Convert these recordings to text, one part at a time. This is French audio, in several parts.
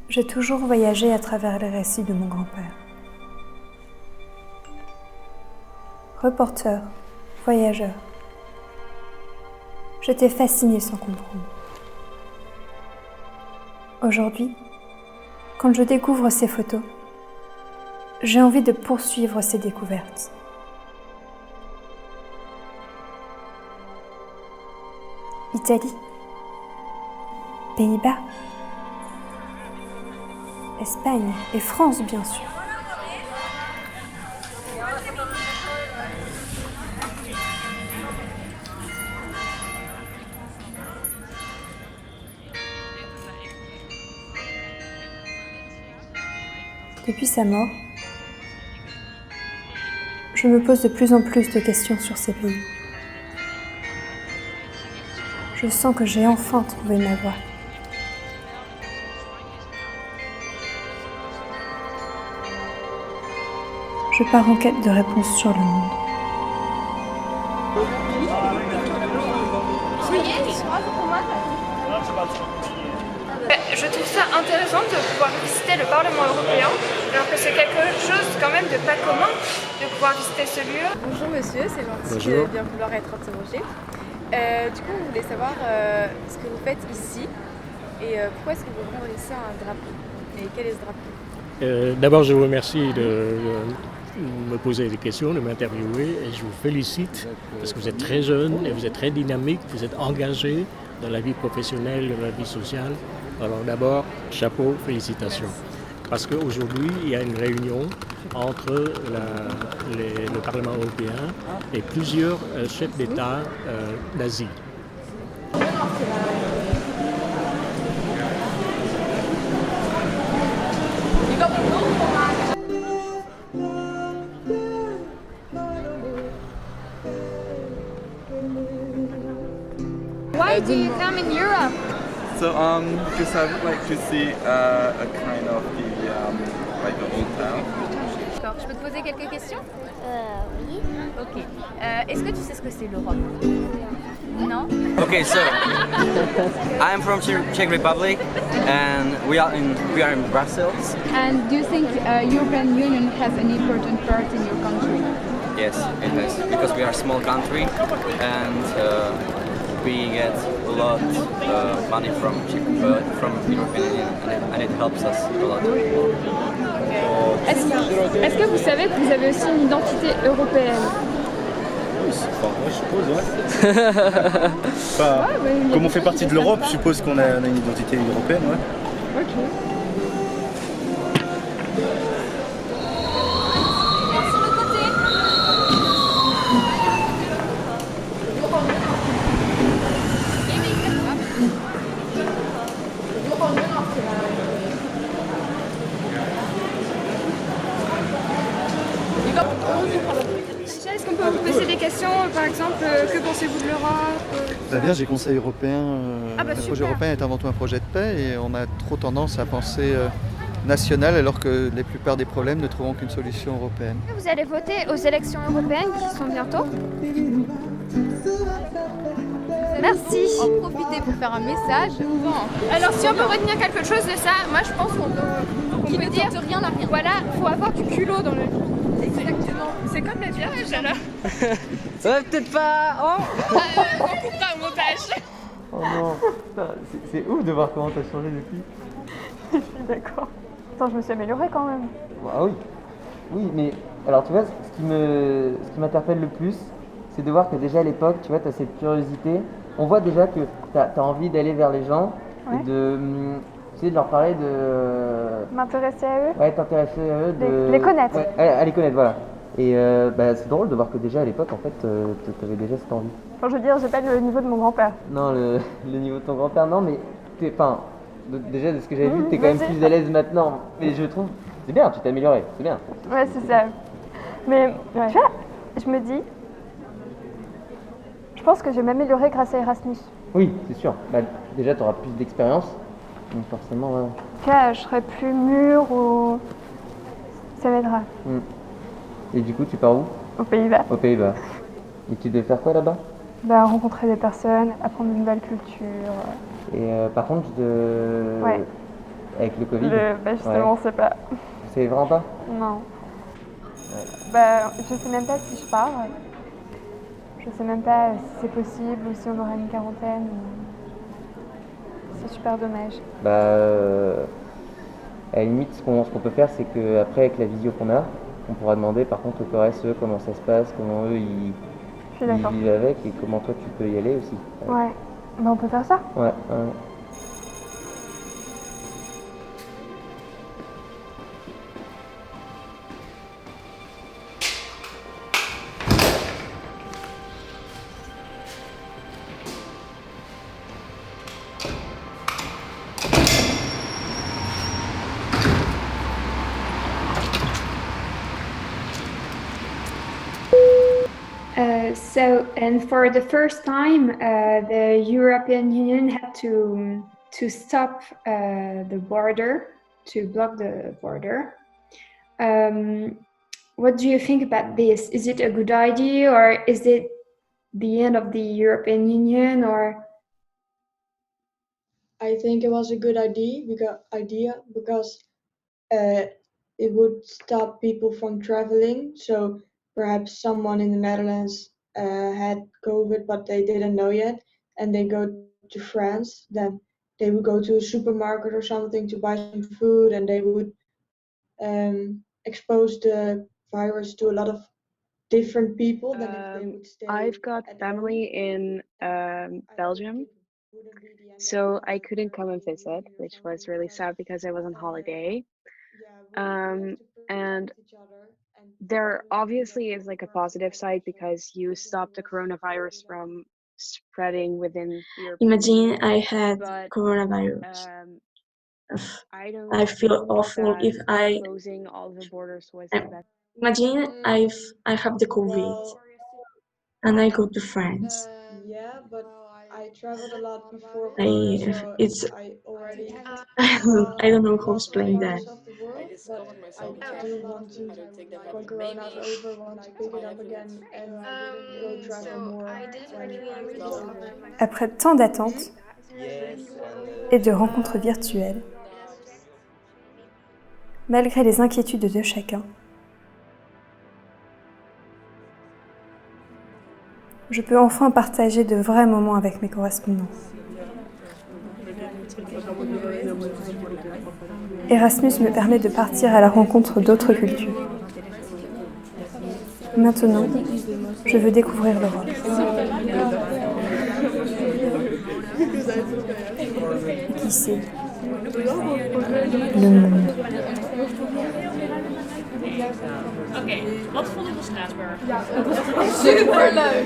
J'ai toujours voyagé à travers les récits de mon grand-père. Reporter, voyageur. J'étais fascinée sans comprendre. Aujourd'hui, quand je découvre ces photos, j'ai envie de poursuivre ces découvertes. Italie, Pays-Bas, Espagne et France, bien sûr. Depuis sa mort, je me pose de plus en plus de questions sur ces pays. Je sens que j'ai enfin trouvé ma voie. Je pars en quête de réponses sur le monde. Je trouve ça intéressant de pouvoir visiter le Parlement européen, alors que c'est quelque chose quand même de pas commun de pouvoir visiter ce lieu. Bonjour monsieur, c'est gentil Bonjour. de bien vouloir être interrogé. Du coup, on voulait savoir ce que vous faites ici et pourquoi est-ce que vous rendez ici un drapeau et quel est ce drapeau? D'abord, je vous remercie de me poser des questions, de m'interviewer et je vous félicite parce que vous êtes très jeune et vous êtes très dynamique, vous êtes engagé dans la vie professionnelle, dans la vie sociale. Alors d'abord, chapeau, félicitations. Parce qu'aujourd'hui, il y a une réunion entre le Parlement européen et plusieurs chefs d'État d'Asie. Why do you come in Europe? So because I would like to see a kind of the old town. D'accord, je peux te poser quelques questions? Oui. Ok. Est-ce que tu sais ce que c'est l'Europe? Non? Okay, so I'm from Czech Republic, and we are in Brussels. And do you think European Union has an important part in your country? Yes, it has, because we are a small country, and we get a lot money from European Union, and it helps us a lot. Est-ce que vous savez que vous avez aussi une identité européenne? Moi, je suppose, ouais. Enfin, comme on fait partie de l'Europe, je suppose qu'on a une identité européenne, ouais. Ok. Est-ce qu'on peut vous poser des questions, par exemple, que pensez-vous de l'Europe? Très bien, j'ai Conseil européen. Le projet super. européen est avant tout un projet de paix et on a trop tendance à penser national alors que la plupart des problèmes ne trouveront qu'une solution européenne. Vous allez voter aux élections européennes qui sont bientôt. Merci. En profiter pour faire un message. Alors si on peut retenir quelque chose de ça, moi je pense qu'on peut dire rien à rien. voilà, faut avoir du culot dans le vie. Exactement. C'est comme la virage alors. Ouais, peut-être pas. Oh. On coupera au montage. Oh non, c'est ouf de voir comment t'as changé depuis. Je suis d'accord. Attends, je me suis améliorée quand même. Ah oui, oui, mais alors tu vois, ce qui m'interpelle le plus, c'est de voir que déjà à l'époque, tu vois, tu as cette curiosité. On voit déjà que tu as envie d'aller vers les gens Ouais. et de leur parler de. M'intéresser à eux. Ouais, t'intéresser à eux, Les connaître. Ouais, à les connaître, voilà. Et c'est drôle de voir que déjà à l'époque, en fait, tu avais déjà cette envie. Enfin, je veux dire, j'ai pas le niveau de mon grand-père. Non, le niveau de ton grand-père, non, mais déjà de ce que j'avais vu, t'es quand même vas-y. plus à l'aise maintenant. Mais je trouve, c'est bien, tu t'es amélioré, c'est bien. Ouais, c'est ça. Mais tu vois, je me dis, je pense que je vais m'améliorer grâce à Erasmus. Oui, c'est sûr. Bah, déjà, tu auras plus d'expérience, donc forcément. Tu vois, je serai plus mûre ou ça m'aidera. Et du coup, tu pars où? Aux Pays-Bas. Aux Pays-Bas. Et tu devais faire quoi là-bas? Bah, rencontrer des personnes, apprendre une nouvelle culture. Et par contre, Ouais. avec le Covid? Justement, on sait pas. Vous savez vraiment pas? Non. Je sais même pas si je pars. Je sais même pas si c'est possible ou si on aura une quarantaine. C'est super dommage. À la limite, ce qu'on peut faire, c'est qu'après, avec la visio qu'on a, on pourra demander par contre aux Corses, eux, comment ça se passe, comment eux ils vivent avec et comment toi tu peux y aller aussi. Ouais, on peut faire ça. Ouais. And for the first time, the European Union had to stop the border, to block the border. What do you think about this? Is it a good idea, or is it the end of the European Union, or? I think it was a good idea because it would stop people from traveling. So perhaps someone in the Netherlands had COVID, but they didn't know yet, and they go to France, then they would go to a supermarket or something to buy some food, and they would expose the virus to a lot of different people than if they would stay. I've got family in Belgium, so I couldn't come and visit, which was really sad because I was on holiday. And there obviously is like a positive side because you stop the coronavirus from spreading within your. Imagine I had coronavirus. I feel awful if I. Closing all the borders was the best. Imagine I have the COVID and I go to France. Yeah, but I traveled a lot before. I don't know how to explain that. I do want to, when Corona's over, want to pick it up again and go travel more. Après tant d'attentes et de rencontres virtuelles, malgré les inquiétudes de chacun, je peux enfin partager de vrais moments avec mes correspondants. Erasmus me permet de partir à la rencontre d'autres cultures. Maintenant, je veux découvrir l'Europe. Et qui sait, le monde. Oké, wat vonden we Straatsburg? Superleuk!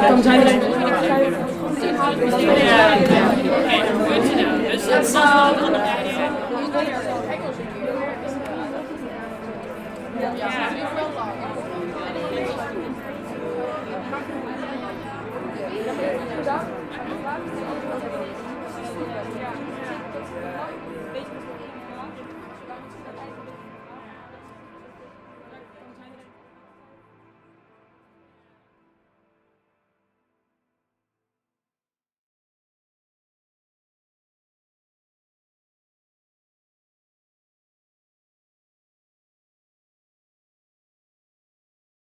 Dan zijn we er. Ja, oké, goed te doen. Dus dat is wel een andere.